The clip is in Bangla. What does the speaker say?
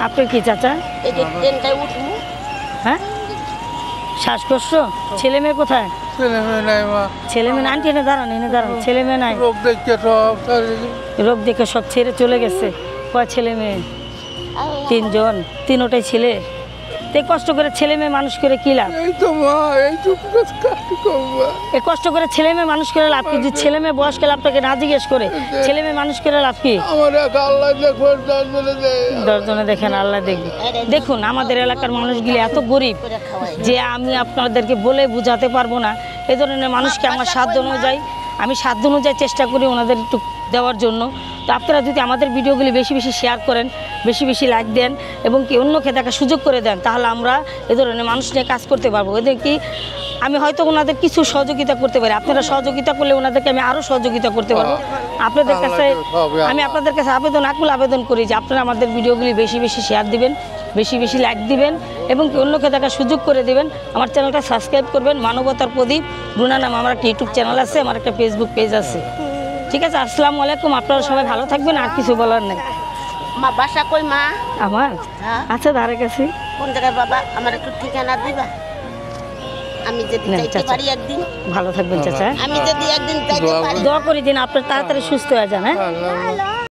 আপনার কি চাচা? এই যে ট্রেনটায় উঠবো। হ্যাঁ, শ্বাসকষ্ট? ছেলে মেয়ে কোথায়? ছেলে মেয়ে নাই মা, ছেলে মেয়ে আন্টি এনে দাঁড়ান, এনে দাঁড়ান। ছেলে মেয়ে নাই, রোগ দেখছে সব রোগ দেখে সব ছেড়ে চলে গেছে। কয় ছেলে মেয়ে? তিনজন, তিনোটাই ছেলে। তে কষ্ট করে ছেলে মেয়ে মানুষ করে কি লাভ? এই তো মা, এই তো কাজ করবো। এ কষ্ট করে ছেলে মেয়ে মানুষ করে লাভ কি? যদি ছেলে মেয়ে বয়স্ক আপনাকে না জিজ্ঞেস করে ছেলে মেয়ে মানুষ করে লাভ কি? আমার এক আল্লাহ দেখো, দশজনে দেয়। দশজনে দেখেন, আল্লাহ দেখবে। দেখুন আমাদের এলাকার মানুষগুলি এত গরিব যে আমি আপনাদেরকে বলে বোঝাতে পারবো না। এই ধরনের মানুষকে আমার সাধ্য অনুযায়ী, আমি সাধ্য অনুযায়ী চেষ্টা করি ওনাদের একটু দেওয়ার জন্য। তো আপনারা যদি আমাদের ভিডিওগুলি বেশি বেশি শেয়ার করেন, বেশি বেশি লাইক দেন এবং কি অন্যকে দেখার সুযোগ করে দেন, তাহলে আমরা এ ধরনের মানুষ নিয়ে কাজ করতে পারবো। এদের কি আমি হয়তো ওনাদের কিছু সহযোগিতা করতে পারি, আপনারা সহযোগিতা করলে ওনাদেরকে আমি আরও সহযোগিতা করতে পারবো। আপনাদের কাছে আমি আপনাদের কাছে আবেদন করি যে আপনারা আমাদের ভিডিওগুলি বেশি বেশি শেয়ার দিবেন, বেশি বেশি লাইক দিবেন এবং কি অন্যকে দেখার সুযোগ করে দেবেন। আমার চ্যানেলটা সাবস্ক্রাইব করবেন, মানবতার প্রদীপ রুনা নাম আমার একটা ইউটিউব চ্যানেল আছে, আমার একটা ফেসবুক পেজ আছে। ঠিক আছে, আসসালামু আলাইকুম। আপনারা সবাই ভালো থাকবেন, আর কিছু বলার নেই। মা বাসা কই মা? আমার হ্যাঁ। আচ্ছা, ধারে কাছে। কোন জায়গায় বাবা? আমার একটু ঠিকানা দিবা, আমি যদি না, যাইতে চাচা। পারি একদিন। ভালো থাকবেন চাচা। আমি যদি একদিন যাইতে পারি। দোয়া করি দিন আপনার তাড়াতাড়ি সুস্থ হয়ে যান। হ্যাঁ, আল্লাহ